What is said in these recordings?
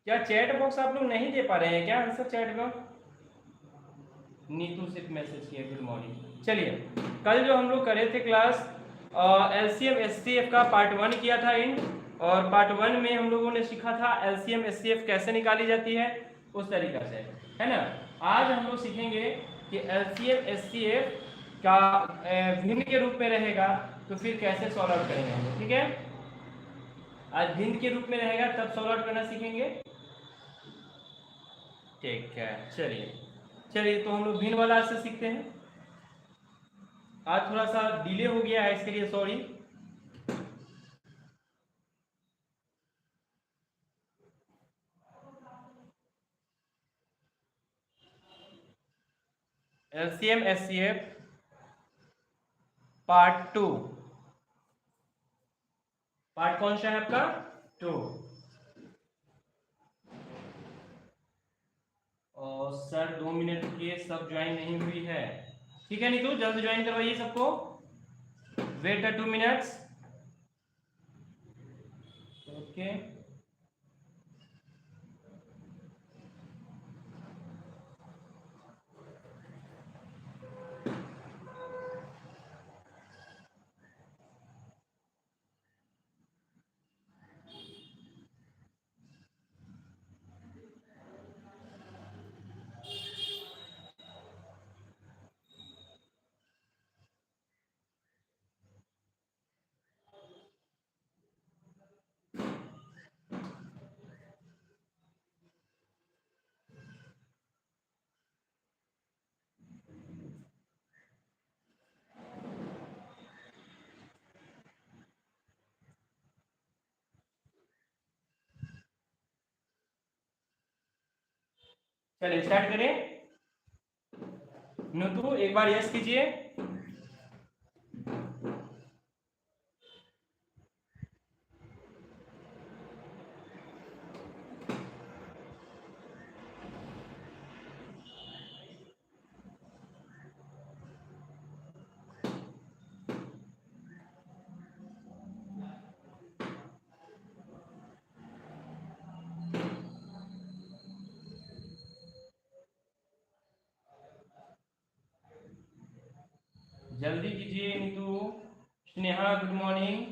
क्या chat box आप लोग नहीं दे पा रहे हैं क्या आंसर चैट बॉक्स? नीतू सिर्फ मैसेज किया गुड मॉर्निंग। चलिए, कल जो हम लोग करे थे क्लास एलसीएम एचसीएफ का पार्ट 1 किया था इन, और पार्ट 1 में हम लोगों ने सीखा था एलसीएम एचसीएफ कैसे निकाली जाती है उस तरीका से, है ना। आज हम लोग सीखेंगे कि एलसीएम एचसीएफ का भिन्न के रूप में रहेगा तो फिर कैसे सॉल्व आउट करेंगे हम लोग, ठीक है। आज भिन्न के रूप में रहेगा तब सॉल्व आउट करना सीखेंगे, ठीक है। चलिए तो हम लोग भिन्न वाला आज से सीखते हैं। आज थोड़ा सा डिले हो गया है, इसके लिए sorry. LCM HCF part 2, part कौन सा है आपका? 2। और सर 2 मिनट के सब ज्वाइन नहीं हुई है, ठीक है नीतू जल्द ज्वाइन करवाइए सबको। Wait 2 minutes, okay. चलिए स्टार्ट करें। नुतु एक बार यस कीजिए। जल्दी कीजिए नीतू। Sneha good morning.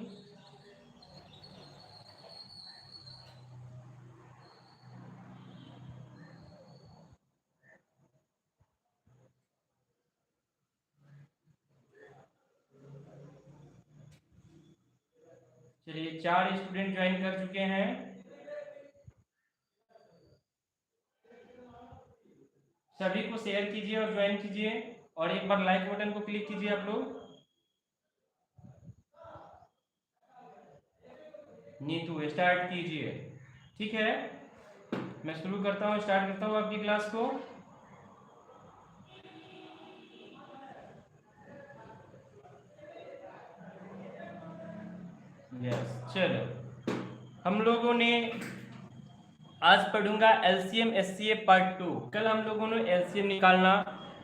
चलिए 4 स्टूडेंट ज्वाइन कर चुके हैं। सभी को शेयर कीजिए और ज्वाइन कीजिए, और एक बार लाइक बटन को क्लिक कीजिए आप लोग। नीतू स्टार्ट कीजिए, ठीक है। मैं शुरू करता हूँ, स्टार्ट करता हूँ आपकी क्लास को। यस, चलो हम लोगों ने आज पढ़ूंगा एलसीएम एचसीएफ पार्ट 2। कल हम लोगों ने एलसीएम निकालना,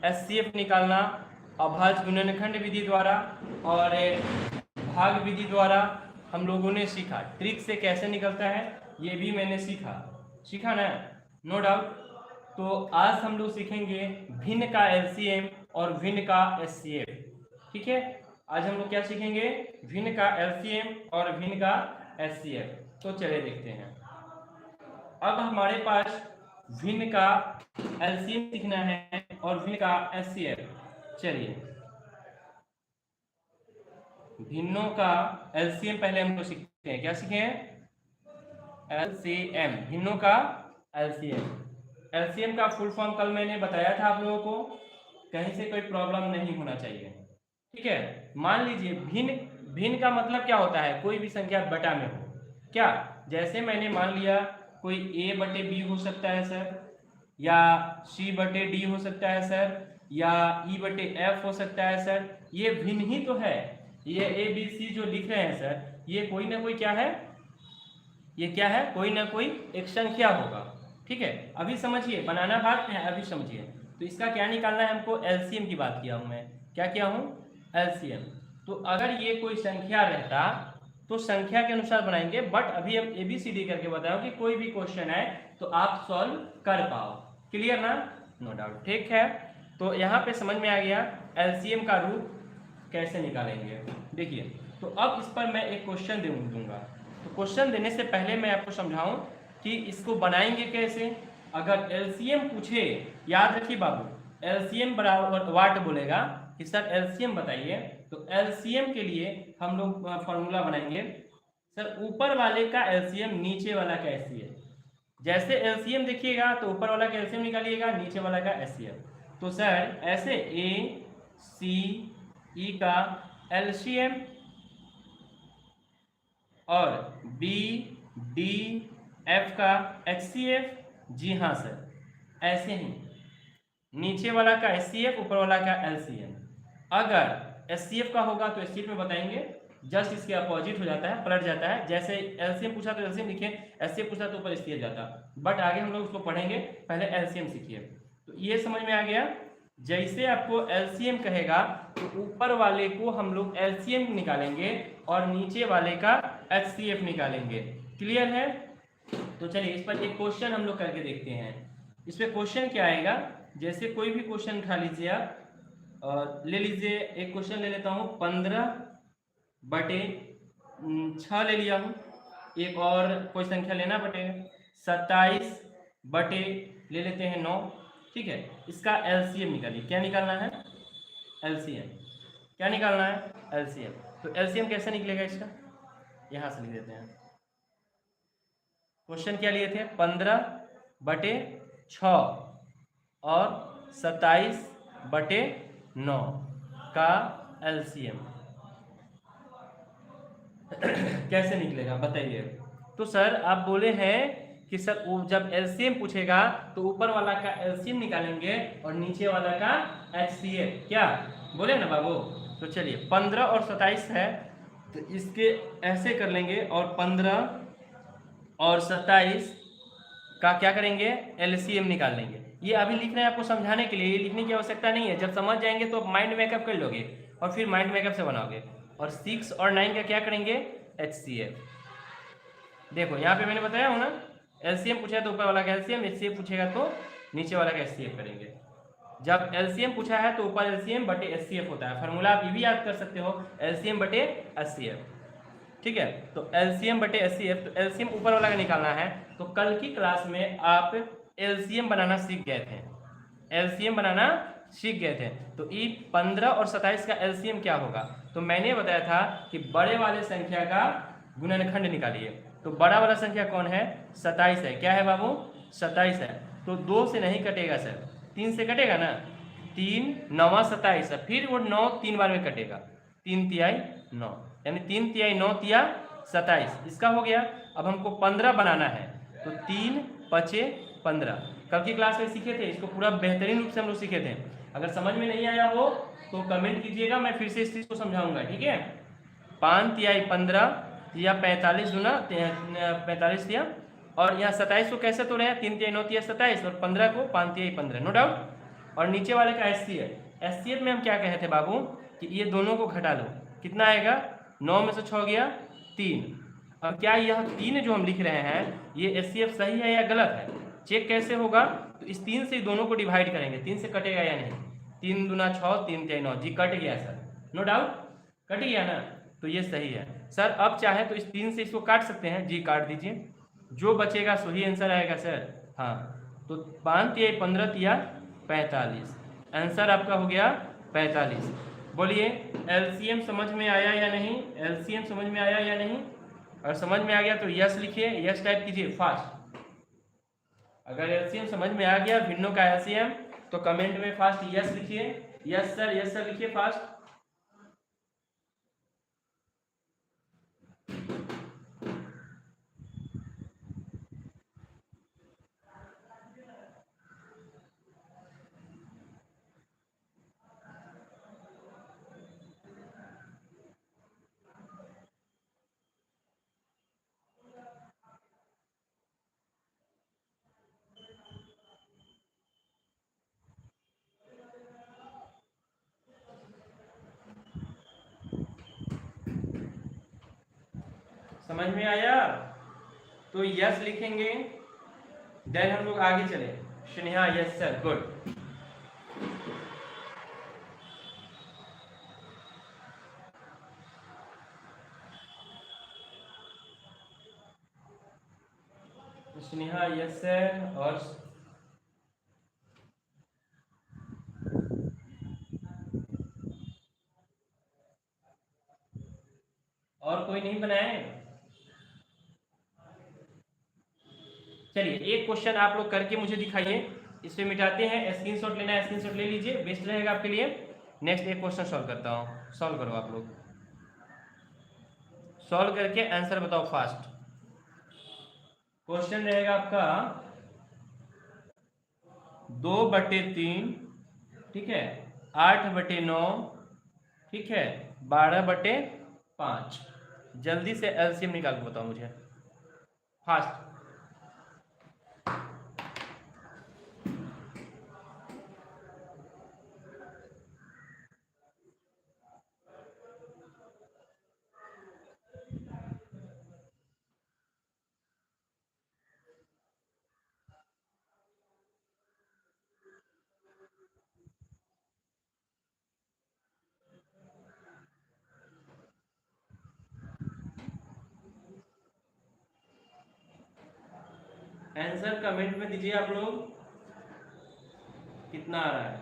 एचसीएफ निकालना अभाज्य गुणनखंड विधि द्वारा और भाग विधि द्वारा हम लोगों ने सीखा। ट्रिक से कैसे निकलता है ये भी मैंने सीखा ना, नो डाउट। तो आज हम लोग सीखेंगे भिन्न का एलसीएम और भिन्न का एचसीएफ, ठीक है। आज हम लोग क्या सीखेंगे? भिन्न का एलसीएम और भिन्न का एचसीएफ। तो चलिए देखते हैं। अब हमारे पास भिन्न का एलसीएम सीखना है और भिन्न का एचसीएफ। चलिए भिन्नों का एलसीएम पहले हम लोग सीखते हैं। क्या सीखे हैं? एलसीएम, भिन्नों का एलसीएम। एलसीएम का फुल फॉर्म कल मैंने बताया था आप लोगों को, कहीं से कोई प्रॉब्लम नहीं होना चाहिए, ठीक है। मान लीजिए भिन्न का मतलब क्या होता है? कोई भी संख्या बटा में हो। क्या? जैसे मैंने मान लिया कोई a बटे बी हो सकता है सर, या c बटे डी हो सकता है सर, या e बटे f हो सकता है सर। ये भिन्न ही तो है। ये a b c जो लिख रहे हैं सर, ये कोई ना कोई क्या है? ये क्या है? कोई ना कोई एक संख्या होगा, ठीक है। अभी समझिए, बनाना बात है, अभी समझिए। तो इसका क्या निकालना है हमको? एलसीएम की बात किया हूं मैं। क्या किया हूं? एलसीएम। तो अगर ये कोई संख्या रहता तो संख्या के अनुसार बनाएंगे, बट अभी हम एबीसीडी करके बताओ कि कोई भी क्वेश्चन है तो तो आप सॉल्व कर पाओ। क्लियर ना? नो डाउट, ठीक है। तो यहाँ पे समझ में आ गया एलसीएम का रूप कैसे निकालेंगे। देखिए, तो अब इस पर मैं एक क्वेश्चन दूंगा। तो क्वेश्चन देने से पहले मैं आपको समझाऊं कि इसको बनाएंगे कैसे। अगर एलसीएम पूछे, याद रखिए बाबू, एलसीएम बराबर वाट बोलेगा कि सर एलसीएम बताइए, तो एलसीएम के लिए हम लोग फॉर्मूला बनाएंगे। सर ऊपर वाले का एलसीएम नीचे वाला का एचसीएफ। जैसे एलसीएम देखिएगा तो ऊपर वाला का एलसीएम निकालिएगा, नीचे वाला का एचसीएफ। तो सर ऐसे ए सी ई का एलसीएम और बी डी एफ का एचसीएफ। जी हाँ सर, ऐसे ही नीचे वाला का एचसीएफ, ऊपर वाला का एलसीएम। अगर एचसीएफ का होगा तो एचसीएफ में बताएंगे, जस्ट इसके अपोजिट हो जाता है, पलट जाता है। जैसे एलसीएम पूछा तो एलसीएम लिखे, एचसीएफ पूछा तो ऊपर एचसीएफ जाता। बट आगे हम लोग उसको पढ़ेंगे, पहले एलसीएम सीखिए। तो ये समझ में आ गया। जैसे आपको एलसीएम कहेगा तो ऊपर वाले को हम लोग एलसीएम निकालेंगे और नीचे वाले का एचसीएफ निकालेंगे। क्लियर है? तो चलिए इस पर एक क्वेश्चन हम लोग करके देखते हैं। इस पर क्वेश्चन क्या आएगा, जैसे कोई भी क्वेश्चन उठा लीजिए आप, और ले लीजिए एक क्वेश्चन ले लेता हूँ 15/6 ले लिया हूँ। एक और कोई संख्या लेना पड़ेगा 27/ ले लेते हैं 9। ठीक है, इसका एलसीएम निकालिए। क्या निकालना है? एलसीएम। क्या निकालना है? एलसीएम। तो एलसीएम कैसे निकलेगा इसका? यहाँ से लिख देते हैं। क्वेश्चन क्या लिए थे? 15/6 और 27/9 का एलसीएम कैसे निकलेगा बताइए। तो सर आप बोले हैं कि सर जब एलसीएम पूछेगा तो ऊपर वाला का एलसीएम निकालेंगे और नीचे वाला का एचसीएफ। क्या बोले ना बाबू? तो चलिए 15 और 27 है, तो इसके ऐसे कर लेंगे और 15 और 27 का क्या करेंगे? एलसीएम निकाल लेंगे। ये अभी लिख रहे हैं आपको समझाने के लिए, ये लिखने की आवश्यकता नहीं है। जब समझ जाएंगे तो माइंड मेकअप कर लोगे और फिर माइंड मेकअप से बनाओगे। और 6 और 9 का क्या करेंगे? एचसीएफ। देखो यहाँ पे मैंने बताया हूँ ना, एलसीएम पूछा है तो ऊपर वाला का एलसीएम, एचसीएफ पूछेगा तो नीचे वाला का एचसीएफ करेंगे। जब एलसीएम पूछा है तो ऊपर एलसीएम बटे एचसीएफ होता है। फार्मूला आप ये भी याद कर सकते हो, एलसीएम बटे एचसीएफ। ठीक है, तो एलसीएम बटे एचसीएफ। तो एलसीएम ऊपर वाला का निकालना है। तो कल की क्लास में आप एलसीएम बनाना सीख गए थे, एलसीएम बनाना सीख गए थे। तो ई 15 और 27 का एलसीएम क्या होगा? तो मैंने बताया था कि बड़े वाले संख्या का गुणनखंड निकालिए। तो बड़ा वाला संख्या कौन है? 27 है। क्या है बाबू? 27 है। तो 2 से नहीं कटेगा सर, 3 से कटेगा ना। 3 9 27 है, फिर वो 9 3 बार में कटेगा। 3 तिहाई 9, यानी 3 तिहाई 9 तिया 27, इसका हो गया। अब हमको 15 बनाना है, तो 3 5 15। कल की क्लास में सीखे थे, इसको पूरा बेहतरीन रूप से हम लोग सीखे थे। अगर समझ में नहीं आया हो तो कमेंट कीजिएगा, मैं फिर से इस चीज़ को समझाऊंगा। ठीक है, 5 तिहाई 15 या 45 गुना 45 तिया, और यहाँ 27 को कैसे तोड़े हैं? 3 तिहाई 9 तिया 27 और 15 को 5 तिहाई 15, नो डाउट। और नीचे वाले का एचसीएफ। एचसीएफ में हम क्या कहे थे बाबू कि ये दोनों को घटा लो, कितना आएगा? 9 में से 6 गया 3। अब क्या यह 3 जो हम लिख रहे हैं ये एचसीएफ सही है या गलत है? चेक कैसे होगा? तो इस 3 से दोनों को डिवाइड करेंगे, 3 से कटेगा या नहीं? 3 दूना 6, 3 तिहाई 9। जी कट गया सर, नो डाउट, कट गया ना। तो ये सही है सर। अब चाहे तो इस 3 से इसको काट सकते हैं, जी काट दीजिए, जो बचेगा सही आंसर आएगा सर। हाँ, तो 5 तिहाई 15 तिया 45, आंसर आपका हो गया 45। बोलिए एलसीएम समझ में आया या नहीं? एलसीएम समझ में आया या नहीं? अगर समझ में आ गया तो यस लिखिए, यस टाइप कीजिए फास्ट। अगर एलसीएम समझ में आ गया, भिन्नों का एलसीएम, तो कमेंट में फास्ट यस लिखिए, यस सर लिखिए फास्ट। समझ में आया तो यस लिखेंगे, देन हम लोग आगे चले। Sneha, yes sir, good. Sneha, yes sir. और कोई नहीं बनाए? चलिए एक क्वेश्चन आप लोग करके मुझे दिखाइए, इसमें मिटाते हैं। स्क्रीनशॉट लेना है, स्क्रीनशॉट ले लीजिए, बेस्ट रहेगा आपके लिए। नेक्स्ट एक क्वेश्चन सॉल्व करता हूँ, सॉल्व करो आप लोग, सॉल्व करके आंसर बताओ फास्ट। क्वेश्चन रहेगा आपका 2/3, ठीक है, 8/9, ठीक है, 12/5। जल्दी से एलसीएम निकाल के बताओ मुझे फास्ट। आंसर कमेंट में दीजिए आप लोग, कितना आ रहा है।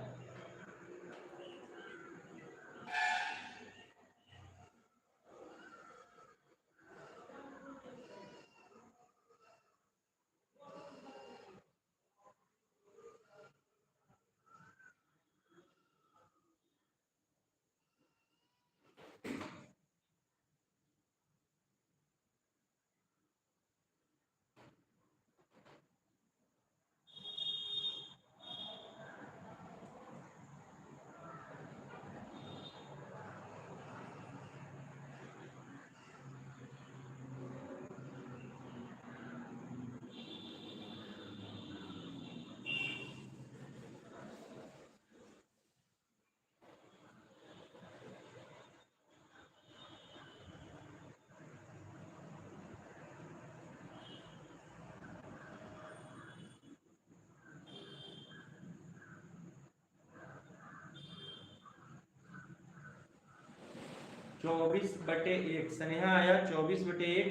24/1 स्नेहा आया, 24/1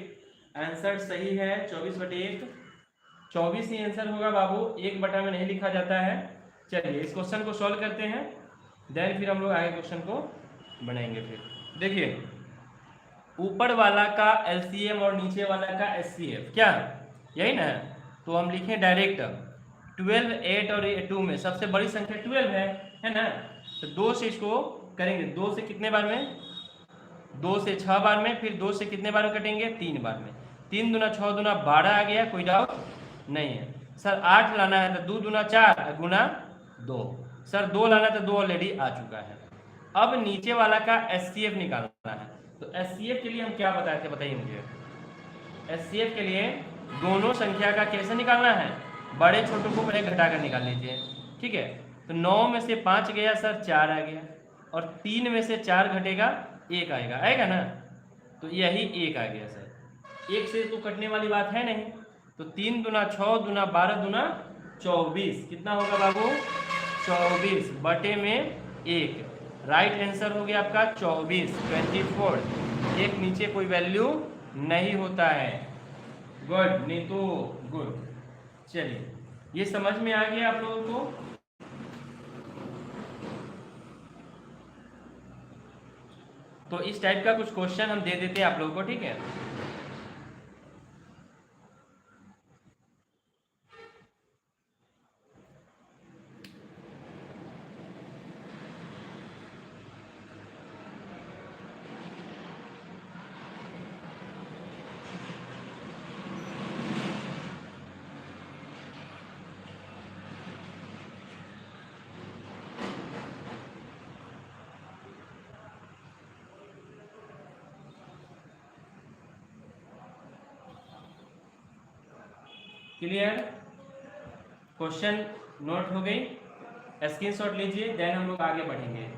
आंसर सही है। 24/1 24 ही आंसर होगा बाबू, 1 में नहीं लिखा जाता है। चलिए इस क्वेश्चन को सॉल्व करते हैं, देन फिर हम लोग आगे क्वेश्चन को बनाएंगे। फिर देखिए, ऊपर वाला का एलसीएम और नीचे वाला का एचसीएफ, क्या यही ना? तो हम लिखें डायरेक्ट 12, 8 और 2 में सबसे बड़ी संख्या 12 है ना? तो 2 से इसको करेंगे, 2 से कितने बार में? 2 से 6 बार में, फिर 2 से कितने बार में कटेंगे? 3 बार में। 3 दूना 6 दूना 12 आ गया, कोई डाउट नहीं है। सर 8 लाना है तो 2 दूना 4 गुना 2। सर 2 लाना तो 2 ऑलरेडी आ चुका है। अब नीचे वाला का एचसीएफ निकालना है। तो एचसीएफ के लिए हम क्या बताए थे, बताइए मुझे। एचसीएफ के लिए दोनों संख्या का कैसे निकालना है? बड़े छोटों को पहले घटा कर निकाल लीजिए, ठीक है। तो 9 में से 5 गया सर, 4 आ गया, और 3 में से 4 घटेगा, 1 आएगा, आएगा ना? तो यही 1 आ गया सर। 1 से तो कटने वाली बात है नहीं। तो 3 दूना 6 दूना 12 दूना 24, कितना होगा बाबू? 24 बटे में 1। राइट आंसर हो गया आपका 24, 24। एक नीचे कोई वैल्यू नहीं होता है। Good Neetu, good. चलिए ये समझ में आ गया आप लोगों को? तो इस टाइप का कुछ क्वेश्चन हम दे देते हैं आप लोगों को, ठीक है। क्लियर? क्वेश्चन नोट हो गई, स्क्रीनशॉट लीजिए, देन हम लोग आगे बढ़ेंगे।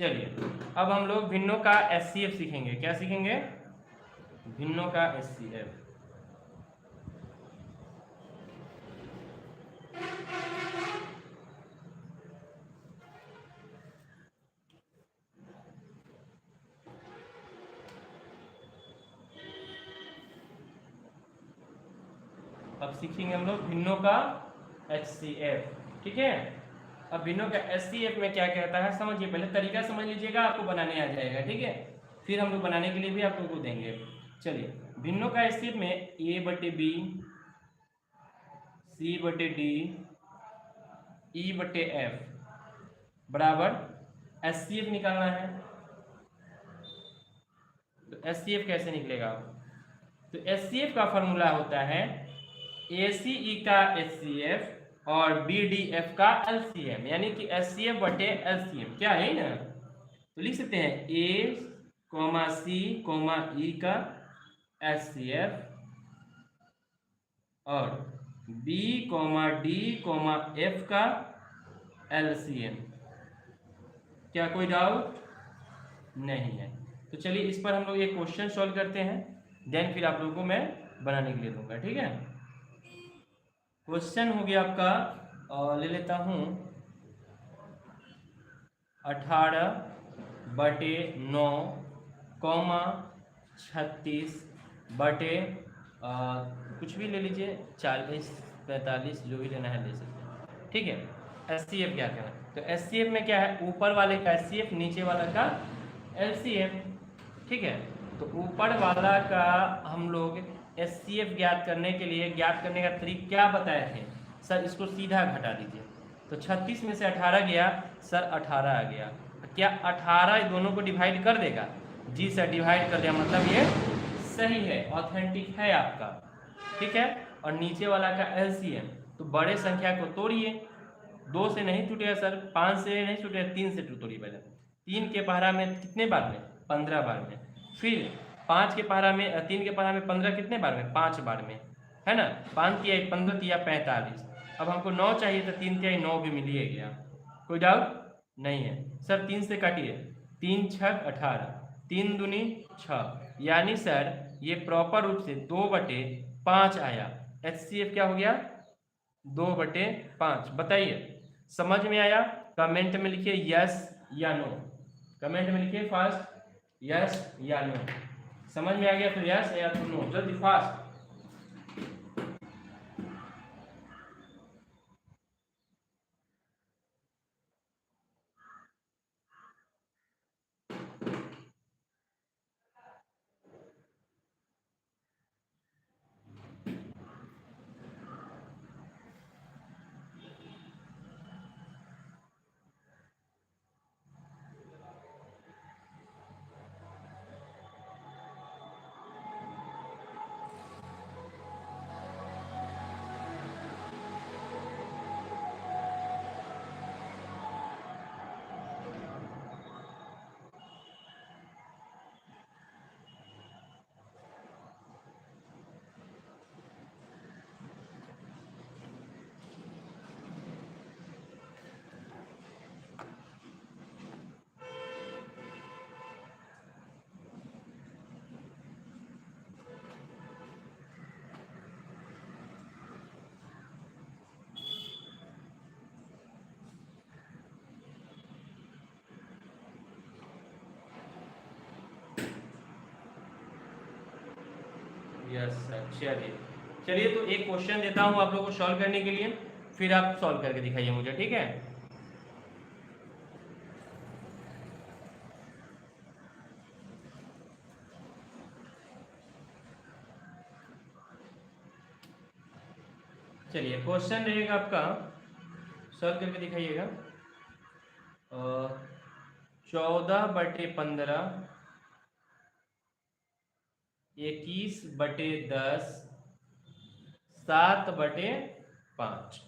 चलिए अब हम लोग भिन्नों का एचसीएफ सीखेंगे। क्या सीखेंगे? भिन्नों का एचसीएफ। अब सीखेंगे हम लोग भिन्नों का एचसीएफ। ठीक है, अब भिन्नों का एचसीएफ में क्या कहता है समझिए, पहले तरीका समझ लीजिएगा, आपको बनाने आ जाएगा। ठीक है, फिर हम लोग बनाने के लिए भी आप लोगों को देंगे। चलिए, भिन्नों का एचसीएफ में ए बटे बी, सी बटे डी, ई बटे एफ बराबर एचसीएफ निकालना है। तो एचसीएफ कैसे निकलेगा? तो एचसीएफ का फॉर्मूला होता है ACE का HCF और BDF का LCM, यानी कि HCF बटे LCM। क्या है ना, तो लिख सकते हैं A, C, E का HCF और B, D, F का LCM। क्या कोई डाउट नहीं है? तो चलिए इस पर हम लोग एक क्वेश्चन सॉल्व करते हैं, देन फिर आप लोगों को मैं बनाने के लिए दूंगा। ठीक है, क्वेश्चन हो गया आपका, ले लेता हूँ 18/9, 36 बटे कुछ भी ले लीजिए, 40, 45 जो भी लेना है ले सकते हैं। ठीक है, एचसीएफ क्या करना है? तो एचसीएफ में क्या है, ऊपर वाले का एचसीएफ, नीचे वाला का एलसीएफ। ठीक है, तो ऊपर वाला का हम लोग एचसीएफ ज्ञात करने के लिए, ज्ञात करने का तरीका क्या बताए थे सर? इसको सीधा घटा दीजिए। तो 36 में से 18 गया सर, 18 आ गया। क्या 18 दोनों को डिवाइड कर देगा? जी सर, डिवाइड कर दिया, मतलब ये सही है, ऑथेंटिक है आपका। ठीक है, और नीचे वाला का एलसीएम, तो बड़े संख्या को तोड़िए। 2 से नहीं टूटेगा सर, 5 से नहीं टूटेगा, 3 से तोड़िए। पहले 3 के पहरा में कितने बार में? 15 बार में। फिर 5 के पहरा में, 3 के पहरा में 15 कितने बार में? 5 बार में, है ना। 5 किया 15 किया 45। अब हमको 9 चाहिए, तो 3 किया 9 भी मिल ही गया। कोई डाउट नहीं है सर? 3 से काटिए, 3 छक 18, 3 दूनी 6, यानी सर ये प्रॉपर रूप से 2/5 आया। एचसीएफ क्या हो गया? 2/5। बताइए, समझ में आया? कमेंट में लिखिए यस या नो। कमेंट में लिखिए फास्ट यस या नो। समझ में आ गया तो यस, या तो नो, जल्दी फास्ट। यस सर, चलिए चलिए, तो एक क्वेश्चन देता हूँ आप लोगों को सॉल्व करने के लिए, फिर आप सॉल्व करके दिखाइए मुझे। ठीक है, चलिए क्वेश्चन रहेगा आपका, सॉल्व करके दिखाइएगा। 14/15, 21/10, 7/5।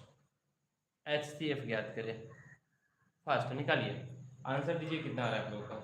HCF ज्ञात करें। फास्ट निकालिए, आंसर दीजिए कितना आ रहा है आप लोगों का।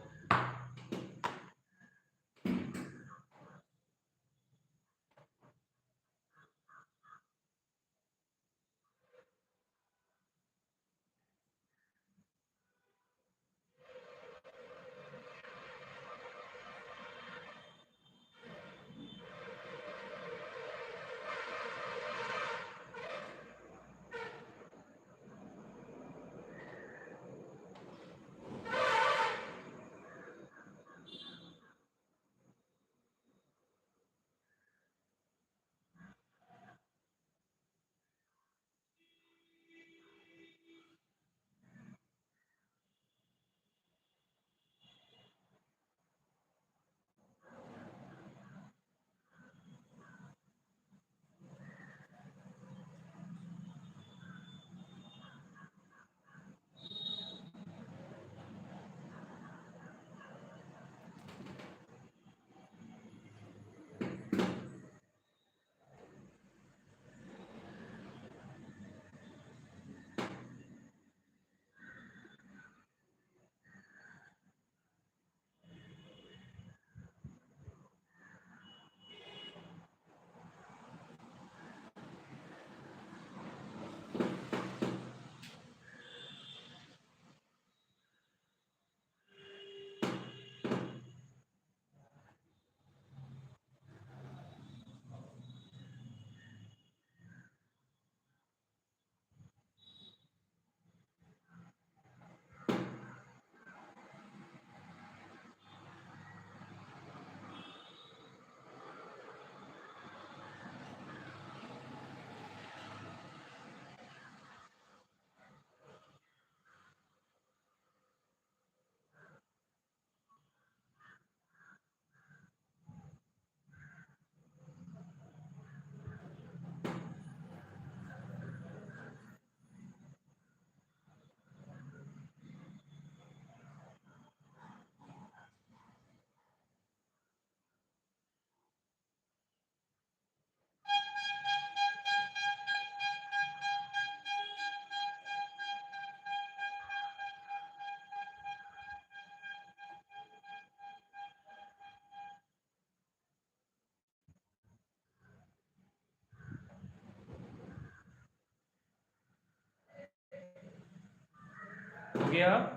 हो गया।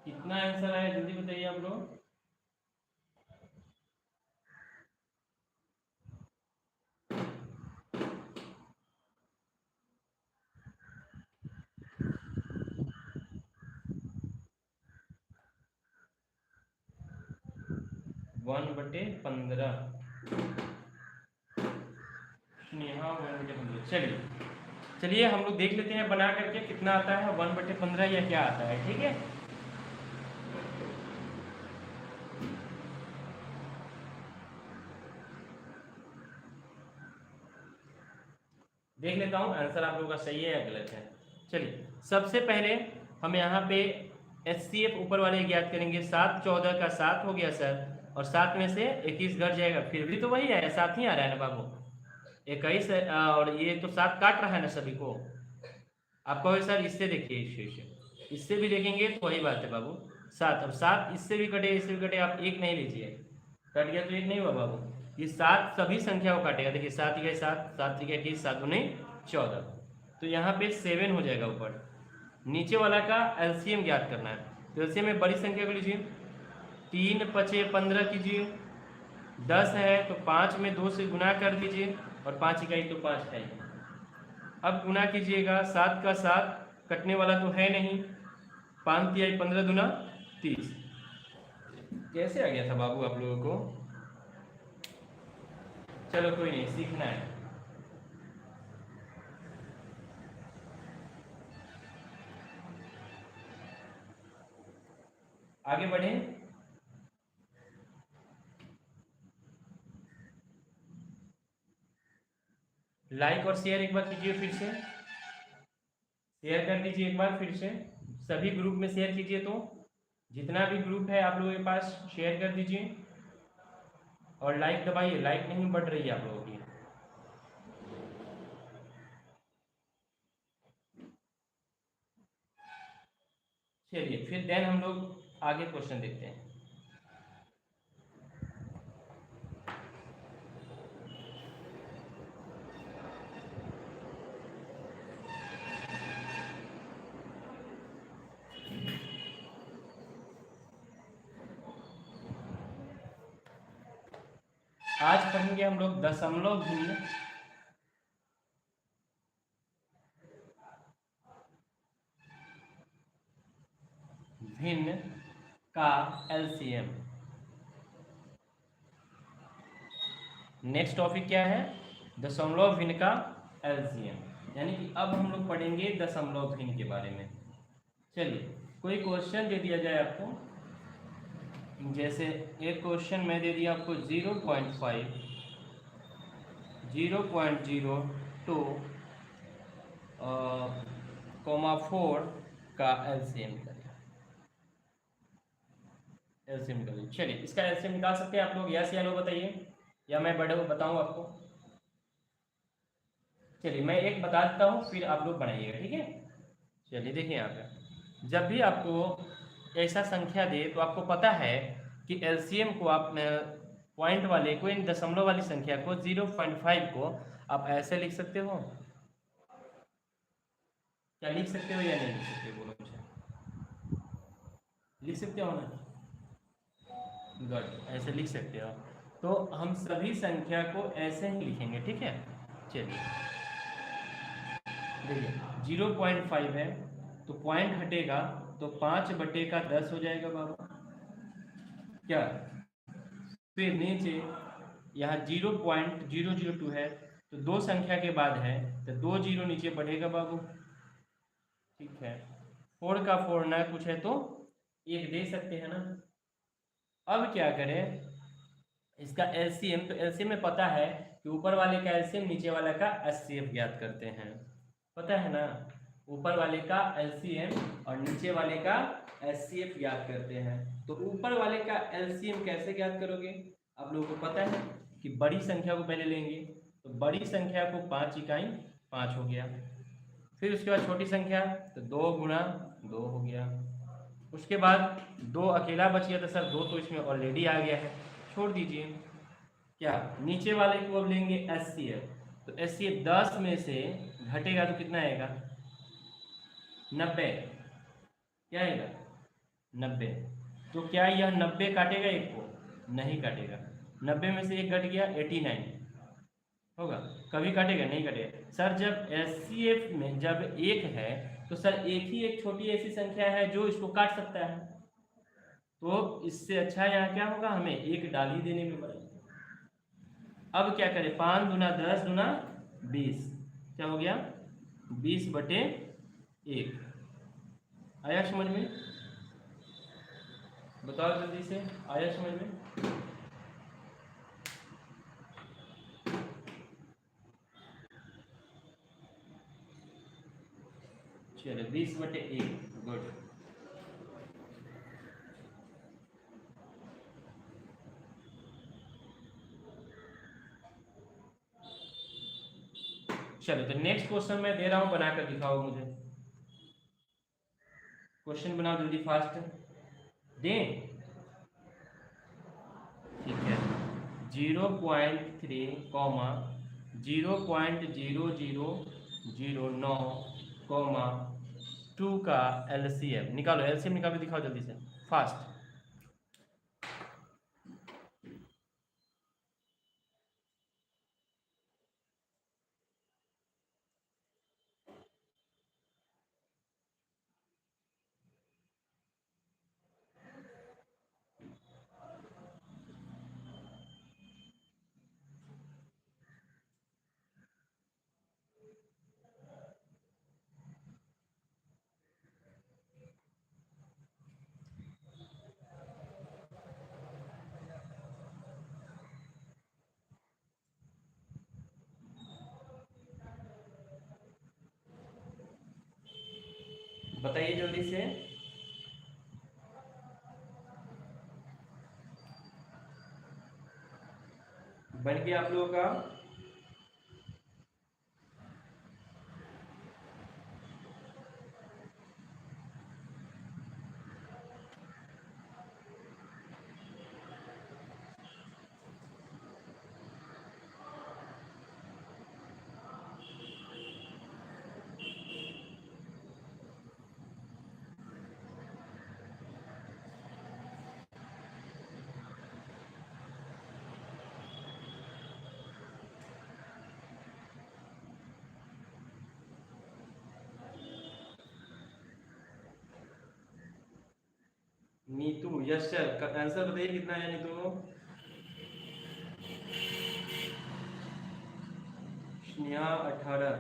कितना आंसर आया जल्दी बताइए आप लोग। 1/15। स्नेहा 1/15। चलिए चलिए हम लोग देख लेते हैं बना करके कितना आता है 1/15 या क्या आता है। ठीक है, देख लेता हूँ आंसर आप लोगों का सही है या गलत है। चलिए सबसे पहले हम यहाँ पे HCF ऊपर वाले ज्ञात करेंगे। 7 14 का 7 हो गया सर, और 7 में से 21 घट जाएगा, फिर भी तो वही है, 7 ही आ रहा है ना बाबू। 21 और ये तो 7 काट रहा है ना सभी को। आप कहोगे सर इससे देखिए, इससे भी देखेंगे तो वही बात है बाबू। 7, अब 7 इससे भी कटे इससे भी कटे, आप एक नहीं लीजिए, कट गया तो एक नहीं हुआ बाबू। ये 7 सभी संख्या को काटेगा। देखिए 7 1 7, 7 3 21, 7 दूनी 14, तो यहाँ पे 7 हो जाएगा ऊपर। नीचे वाला का LCM ज्ञात करना है, तो LCM में बड़ी संख्या को लीजिए। 3 5 15 कीजिए, 10 है तो 5 में 2 से गुना कर दीजिए, और 5 इकाई तो 5 है। अब गुना कीजिएगा, 7 का 7 कटने वाला तो है नहीं, 5 तिहाई 15 दूना 30। कैसे आ गया था बाबू आप लोगों को? चलो कोई नहीं, सीखना है। आगे बढ़े। लाइक और शेयर एक बार कीजिए, फिर से शेयर कर दीजिए एक बार, फिर से सभी ग्रुप में शेयर कीजिए। तो जितना भी ग्रुप है आप लोगों के पास शेयर कर दीजिए, और लाइक दबाइए, लाइक नहीं बढ़ रही है आप लोगों की। चलिए फिर देन हम लोग आगे क्वेश्चन देखते हैं। आज पढ़ेंगे हम लोग दशमलव भिन्न, भिन्न का LCM। नेक्स्ट टॉपिक क्या है? दशमलव भिन्न का LCM, यानी कि अब हम लोग पढ़ेंगे दशमलव भिन्न के बारे में। चलिए कोई क्वेश्चन दे दिया जाए आपको, जैसे एक क्वेश्चन मैं दे दिया आपको 0.5 0.02 4 का LCM निकालिए। चलिए इसका LCM निकाल सकते हैं आप लोग, यस या नो बताइए, या मैं बताऊं आपको? चलिए मैं एक बता देता हूँ, फिर आप लोग बनाइएगा, ठीक है। चलिए देखिए यहाँ पे, जब भी आपको ऐसा संख्या दे तो आपको पता है कि LCM को आप पॉइंट वाले को, इन दशमलव वाली संख्या को 0.5 को आप ऐसे लिख सकते हो। क्या लिख सकते हो या नहीं लिख सकते, बोलो मुझे। लिख सकते हो ना? गुड, ऐसे लिख सकते हो। तो हम सभी संख्या को ऐसे ही लिखेंगे, ठीक है। चलिए देखिए 0.5 है तो पॉइंट हटेगा तो 5/10 हो जाएगा बाबा, क्या? फिर नीचे यहाँ 0.002 है तो 2 संख्या के बाद है तो 2 जीरो नीचे बढ़ेगा बाबू, ठीक है। 4 का 4 ना कुछ है तो 1 दे सकते हैं ना। अब क्या करें इसका एलसीएम, तो एलसीएम में पता है कि ऊपर वाले का एलसीएम नीचे वाले का एचसीएफ ज्ञात करते हैं, पता है ना, ऊपर वाले का एलसीएम और नीचे वाले का एचसीएफ ज्ञात करते हैं। तो ऊपर वाले का एलसीएम कैसे ज्ञात करोगे, आप लोगों को पता है कि बड़ी संख्या को पहले लेंगे, तो बड़ी संख्या को 5 इकाई 5 हो गया, फिर उसके बाद छोटी संख्या तो 2 गुणा 2 हो गया, उसके बाद 2 अकेला बच गया, तो सर 2 तो इसमें ऑलरेडी आ गया है, छोड़ दीजिए। क्या नीचे वाले को अब लेंगे एचसीएफ, तो एचसीएफ 10 में से घटेगा तो कितना आएगा 90, क्या आएगा 90। तो क्या यह 90 काटेगा एक को, नहीं काटेगा, 90 में से एक घट गया 89 होगा, कभी काटेगा नहीं काटेगा। सर जब एचसीएफ में जब एक है तो सर एक ही एक छोटी ऐसी संख्या है जो इसको काट सकता है, तो इससे अच्छा यहाँ क्या होगा, हमें एक डाल ही देने में पड़ेगा। अब क्या करें, 5 दूना 10 दूना 20, क्या हो गया 20/1। आया समझ में, बताओ जल्दी से, आया समझ में। चलो 20/1, गुड। चलो तो नेक्स्ट क्वेश्चन मैं दे रहा हूं, बनाकर दिखाओ मुझे, क्वेश्चन बनाओ जल्दी फास्ट दें। ठीक है, 0.3 कॉमा 0.0009 कॉमा 2 का एलसीएम निकालो, एलसीएम निकाल के दिखाओ जल्दी से फास्ट। बताइए जल्दी से, बन गया आप लोगों का। नीतू, यस सर, आंसर बताइए कितना है नीतू। स्नेहा 18।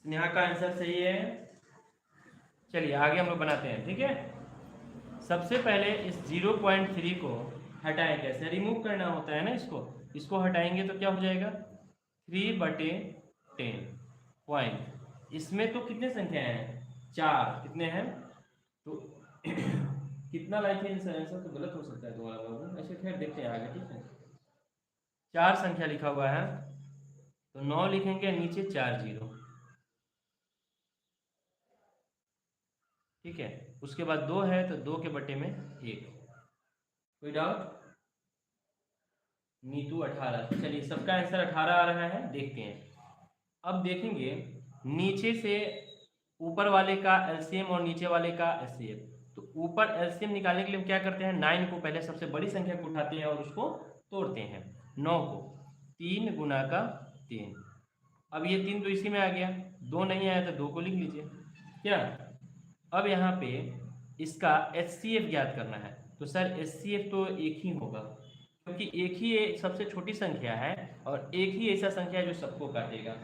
स्नेहा का आंसर सही है। चलिए आगे हम लोग बनाते हैं, ठीक है। सबसे पहले इस 0.3 को हटाएं, कैसे रिमूव करना होता है ना, इसको हटाएंगे तो क्या हो जाएगा 3/10 पॉइंट। इसमें तो कितने संख्याएं हैं, 4, कितने हैं तो कितना लाइक है आंसर, तो गलत हो सकता है तुम्हारा बाबू, ऐसे खैर देखते हैं आगे, ठीक है। 4 संख्या लिखा हुआ है तो 9 लिखेंगे, नीचे 4 0, ठीक है। उसके बाद 2 है तो 2 के बटे में 1। कोई डाउट। नीतू 18, चलिए सबका आंसर 18 आ रहा है, देखते हैं। अब देखेंगे नीचे से ऊपर वाले का एलसीएम और नीचे वाले का एचसीएफ। तो ऊपर एलसीएम निकालने के लिए हम क्या करते हैं, 9 को पहले सबसे बड़ी संख्या को उठाते हैं और उसको तोड़ते हैं। 9 को 3 गुना का 3, अब ये 3 तो इसी में आ गया, 2 नहीं आया तो 2 को लिख लीजिए क्या। अब यहाँ पे इसका एचसीएफ ज्ञात करना है, तो सर एचसीएफ तो एक ही होगा, क्योंकि एक ही सबसे छोटी संख्या है और एक ही ऐसा संख्या है जो सबको काटेगा।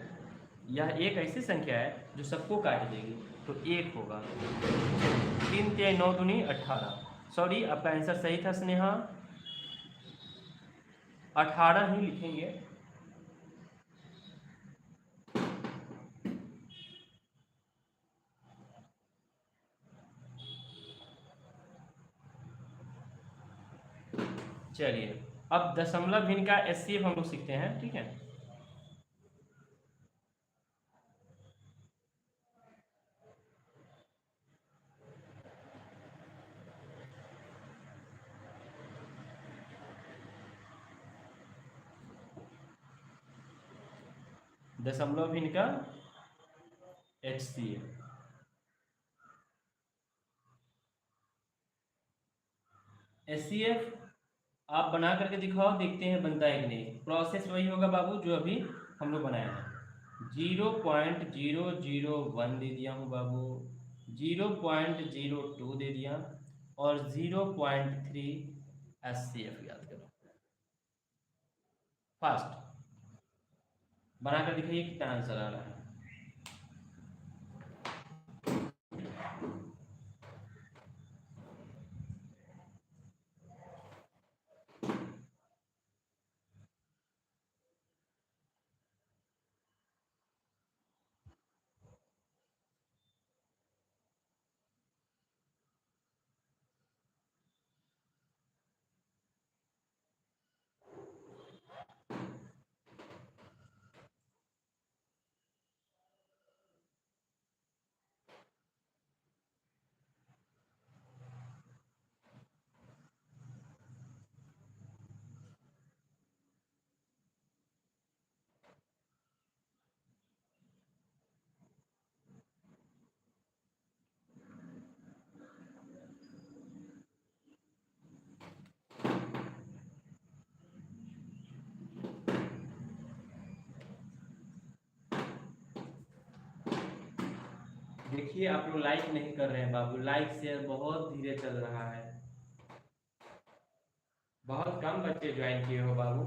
यह एक ऐसी संख्या है जो सबको काट देगी, तो एक होगा। 3 3 9 दूनी 18। सॉरी, आपका आंसर सही था स्नेहा, 18 ही लिखेंगे। चलिए, अब दशमलव भिन्न का एचसीएफ हम लोग सीखते हैं, ठीक है। दशमलव भिन्न का एचसीएफ, एचसीएफ आप बना करके दिखाओ, देखते हैं बनता है कि नहीं। प्रोसेस वही होगा बाबू जो अभी हम लोग बनाए हैं। 0.001 दे दिया हूँ बाबू, 0.02 दे दिया और 0.3 एचसीएफ याद करो। फास्ट बनाकर दिखाइए कितना आंसर आ रहा है। देखिए आप लोग लाइक नहीं कर रहे हैं बाबू, लाइक शेयर बहुत धीरे चल रहा है, बहुत कम बच्चे ज्वाइन किए हो बाबू।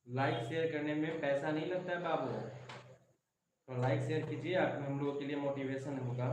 लाइक शेयर करने में पैसा नहीं लगता है बाबू, तो लाइक शेयर कीजिए, आप हम लोगों के लिए मोटिवेशन होगा।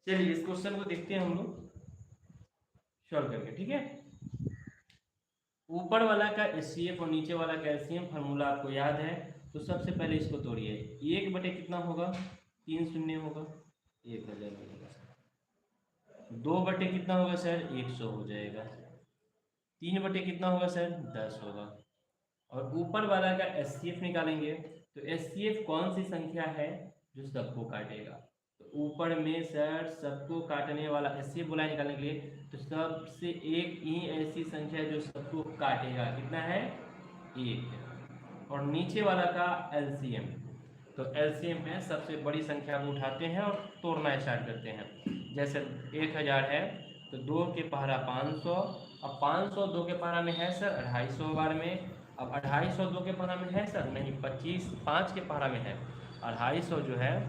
चलिए इस क्वेश्चन को देखते हैं हम लोग सॉल्व करके, ठीक है। ऊपर वाला का एचसीएफ और नीचे वाला का एलसीएम फार्मूला आपको याद है, तो सबसे पहले इसको तोड़िए। 1 बटे कितना होगा, 3 शून्य होगा, 1000 मिलेगा सर। 2 बटे कितना होगा सर, 100 हो जाएगा। 3 बटे कितना होगा सर, 10 होगा। और ऊपर वाला का एचसीएफ निकालेंगे, तो एचसीएफ कौन सी संख्या है जो सबको काटेगा। तो ऊपर में सर सबको काटने वाला एचसीएफ बोला निकालने के लिए, तो सबसे एक ही ऐसी संख्या जो सबको काटेगा, कितना है, 1। और नीचे वाला का एलसीएम, तो एलसीएम में सबसे बड़ी संख्या को उठाते हैं और तोड़ना स्टार्ट करते हैं। जैसे 1000 है तो 2 के पहरा 500, अब 500 2 के पहरा में है सर 250 बार में। अब 250 2 के पहरा में है सर, नहीं, 25 5 के पहरा में है। 250 जो है,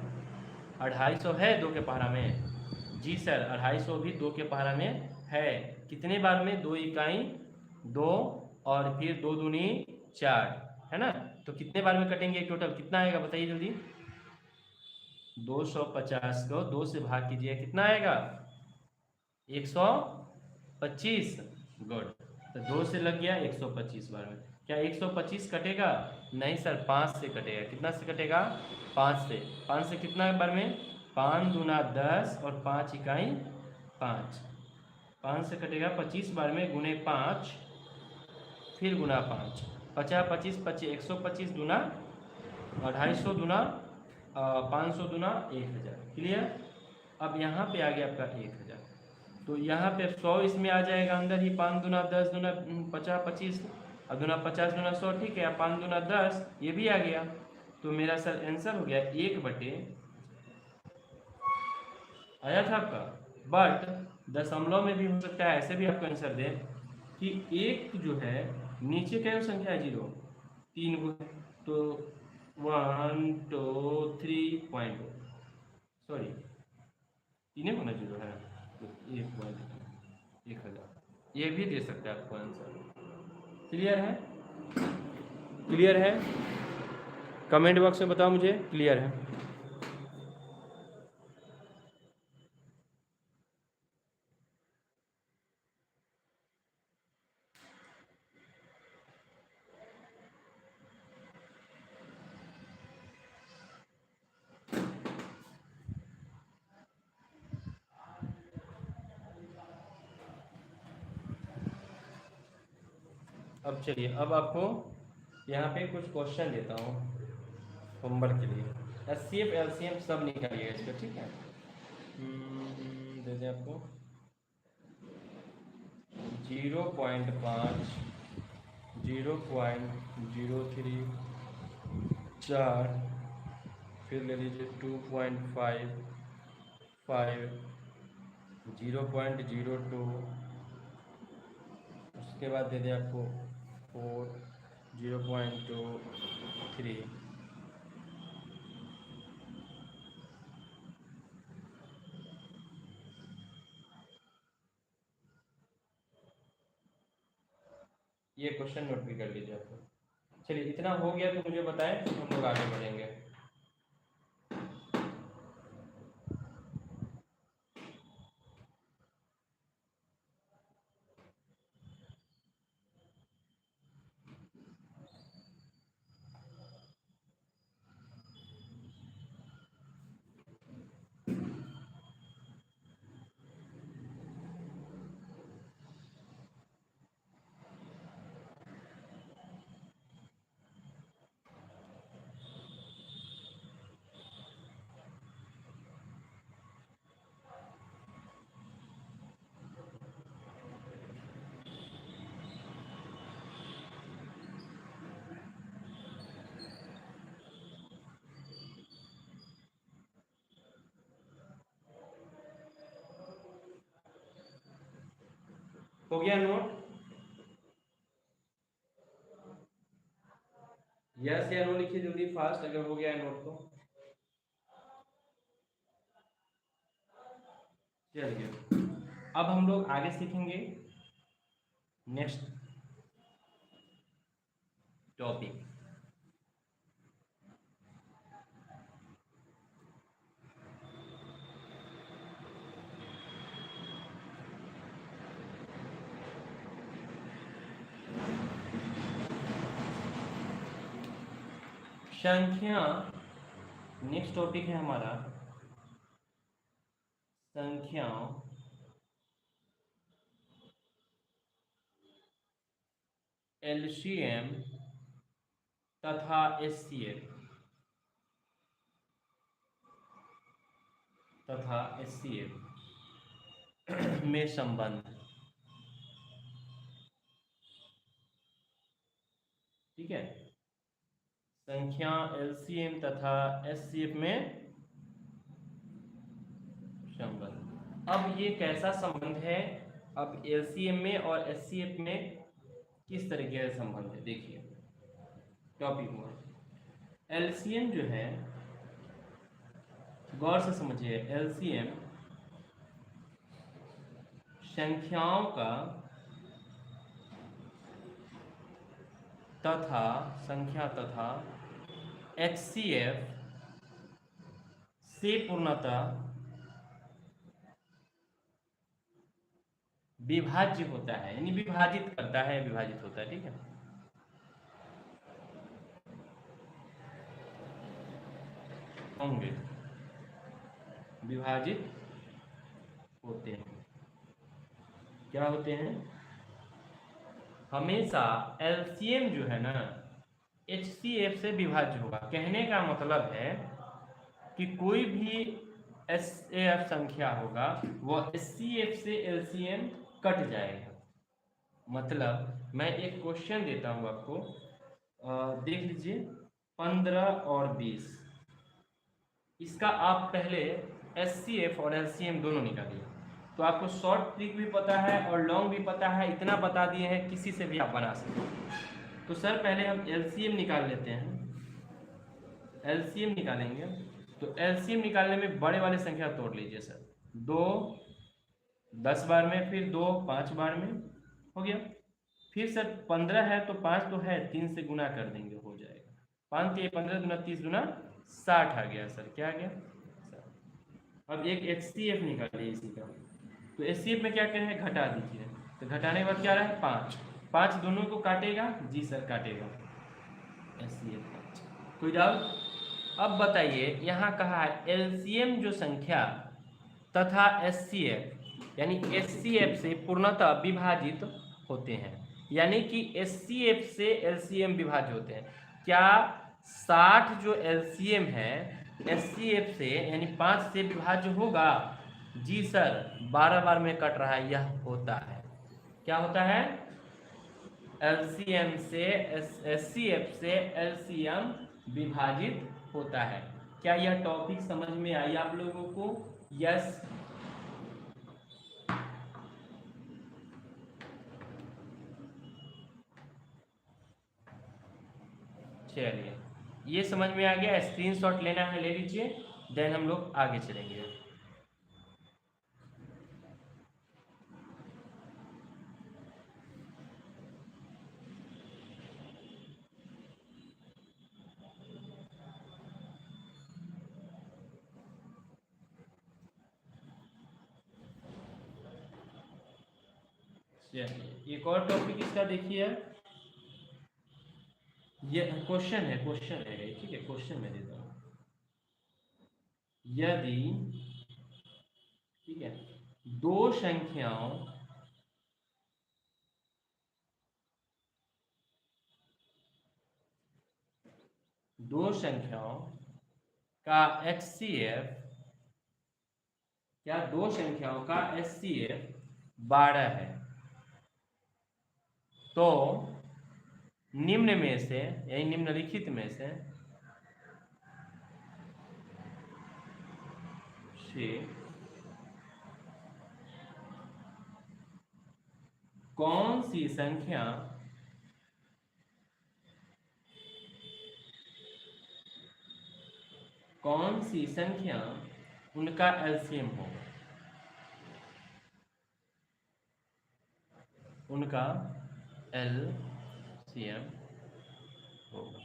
250 है 2 के पहरा में, जी सर 250 भी 2 के पहरा में है। कितने बार में, 2 इकाई 2 और फिर 2 दूनी 4, है ना। तो कितने बार में कटेंगे, टोटल कितना आएगा बताइए जल्दी। 250 को 2 से भाग कीजिए, कितना आएगा, 125। गुड, तो 2 से लग गया 125 बार में। क्या 125 कटेगा? नहीं सर, 5 से कटेगा। कितना से कटेगा? 5 से। 5 से कितना बार में? 5 दूना 10 और 5 इकाई 5। 5 से कटेगा 25 बार में, गुने 5 फिर गुना 5। 50 25 25 125 दूना 250 दूना 500 दूना 1000। क्लियर? अब यहाँ पे आ गया आपका 1000। तो यहाँ पे 100 इसमें आ जाएगा अंदर ही। 5 दूना 10 दूना 50 25 और दूना 50 दूना 100, ठीक है। 5 दूना 10 ये भी आ गया। तो मेरा सर आंसर हो गया 1/, आया था आपका। बट दशमलव में भी हो सकता है, ऐसे भी आपको आंसर दे कि एक जो है नीचे क्या संख्या है? 0 3 गो है, तो 1 2 3 पॉइंट, सॉरी 3 गुना 0 है तो 1/1000। ये भी दे सकते हैं आपको आंसर। क्लियर है? क्लियर है? कमेंट बॉक्स में बताओ मुझे क्लियर है। अब चलिए, अब आपको यहाँ पे कुछ क्वेश्चन देता हूँ होमवर्क के लिए। HCF LCM सब निकालिएगा इसका, ठीक है। दे दें आपको 0.5 0.03 4, फिर ले लीजिए 2.5 5 0.02, उसके बाद दे दें आपको 4 0.23, ये क्वेश्चन नोट भी कर लीजिए आपको। चलिए, इतना हो गया तो मुझे बताएं, तो हम लोग आगे बढ़ेंगे। हो गया नोट? यस या नो लिखिए जल्दी, फास्ट, अगर हो गया है नोट तो। चलिए, अब हम लोग आगे सीखेंगे नेक्स्ट टॉपिक। संख्या, नेक्स्ट टॉपिक है हमारा संख्याओं LCM तथा HCF में संबंध, ठीक है। संख्या LCM तथा HCF में संबंध। अब ये कैसा संबंध है? अब LCM में और HCF में किस तरीके का संबंध है, देखिए टॉपिक में। LCM जो है, गौर से समझिए, LCM संख्याओं का तथा HCF से पूर्णतः विभाज्य होता है, यानी विभाजित करता है, विभाजित होता है, ठीक है। होंगे, विभाजित होते हैं। क्या होते हैं? हमेशा एलसीएम जो है ना HCF से विभाज्य होगा। कहने का मतलब है कि कोई भी SAF संख्या होगा वह HCF से LCM कट जाएगा। मतलब मैं एक क्वेश्चन देता हूँ आपको, देख लीजिए 15 और 20, इसका आप पहले HCF और LCM दोनों निकालिए। तो आपको शॉर्ट ट्रिक भी पता है और लॉन्ग भी पता है, इतना बता दिए हैं किसी से भी आप बना सकते हैं। तो सर पहले हम LCM निकाल लेते हैं। LCM निकालेंगे तो LCM निकालने में बड़े वाले संख्या तोड़ लीजिए सर, 2 10 बार में, फिर 2 5 बार में, हो गया। फिर सर 15 है तो 5 तो है, 3 से गुना कर देंगे, हो जाएगा 5 के 15 गुना 30 गुना 60 आ गया सर। क्या आ गया? अब एक HCF निकालिए इसी का। तो HCF में क्या करें, घटा दीजिए। तो घटाने के बाद क्या रहा है? 5। 5 दोनों को काटेगा? जी सर काटेगा। HCF 5। कोई डाउट? अब बताइए, यहाँ कहा है LCM जो संख्या तथा HCF यानी HCF से पूर्णतः विभाजित होते हैं, यानी कि HCF से LCM विभाज्य होते हैं। क्या 60 जो LCM है HCF से यानी 5 से विभाज्य होगा? जी सर, 12 बार में कट रहा है, यह होता है। क्या होता है? LCM से HCF से LCM विभाजित होता है। क्या यह टॉपिक समझ में आई आप लोगों को? यस। चलिए, ये समझ में आ गया। स्क्रीनशॉट लेना है ले लीजिए, देन हम लोग आगे चलेंगे। चलिए, एक और टॉपिक इसका देखिए। ये क्वेश्चन है, ठीक है, क्वेश्चन में देता हूँ। यदि, ठीक है, दो संख्याओं का HCF, क्या दो संख्याओं का HCF 12 है, तो निम्न में से यानी निम्नलिखित में से कौन सी संख्या उनका LCM होगा? उनका LCM होगा।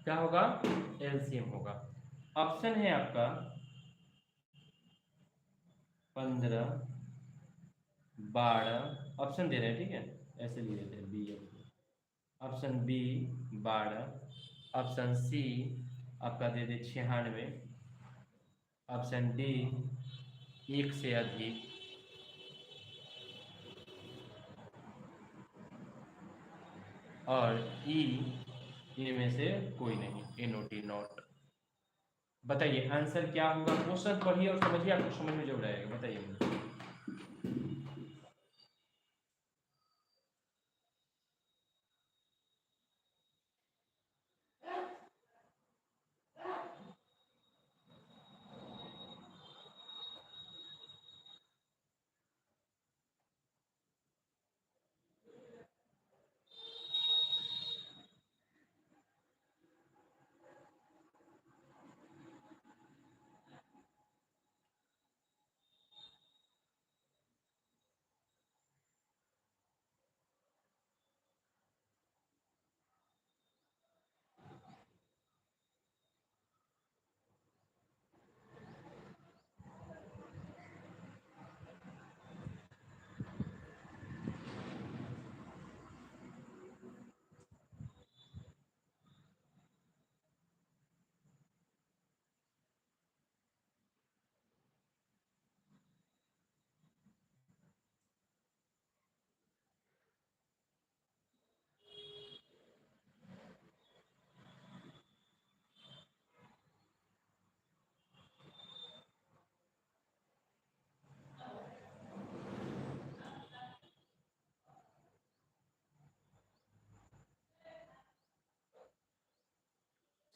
क्या होगा? LCM होगा। ऑप्शन है आपका 15 12, ऑप्शन दे रहे हैं, ठीक है, ऐसे लिख देते हैं B. Option B 12, option C आपका दे दे 96, ऑप्शन डी 1 से अधिक, और ई इनमें से कोई नहीं, NOT नॉट। बताइए आंसर क्या होगा? क्वेश्चन पढ़िए और समझिए, आपको समझ में जरूर आएगा। बताइए मुझे।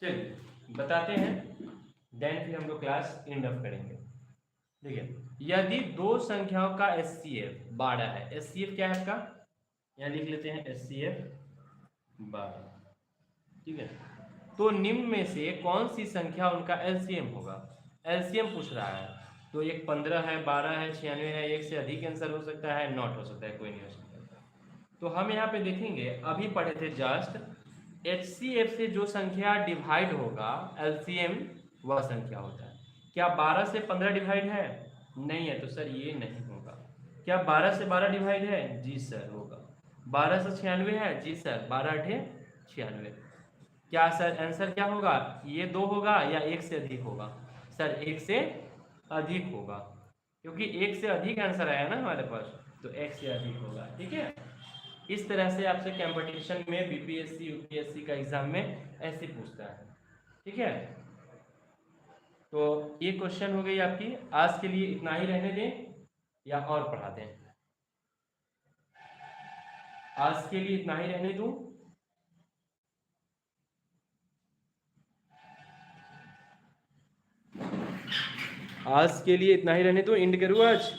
चलिए बताते हैं, देन फिर हम लोग क्लास एंड ऑफ करेंगे। देखिए, यदि दो संख्याओं का HCF 12 है, HCF क्या है आपका, यहाँ लिख लेते हैं HCF 12, ठीक है। तो निम्न में से कौन सी संख्या उनका LCM होगा, LCM पूछ रहा है। तो एक 15 है, 12 है, 96 है, एक से अधिक आंसर हो सकता है, नॉट हो सकता है, कोई नहीं हो सकता। तो हम यहाँ पे देखेंगे, अभी पढ़े थे जस्ट, HCF से जो संख्या डिवाइड होगा LCM वह संख्या होता है। क्या 12 से 15 डिवाइड है, नहीं है, तो सर ये नहीं होगा। क्या 12 से 12 डिवाइड है, जी सर होगा। 12 से 96 है, जी सर, 12 8 96। क्या सर आंसर क्या होगा, ये 2 होगा या एक से अधिक होगा, सर एक से अधिक होगा, क्योंकि एक से अधिक आंसर आया ना हमारे पास, तो एक से अधिक होगा, ठीक है। इस तरह से आपसे कंपटीशन में BPSC UPSC का एग्जाम में ऐसे पूछता है, ठीक है। तो ये क्वेश्चन हो गई आपकी। आज के लिए इतना ही रहने दें या और पढ़ा दें, आज के लिए इतना ही रहने दूं। आज के लिए इतना ही रहने दूं, एंड करूँ आज।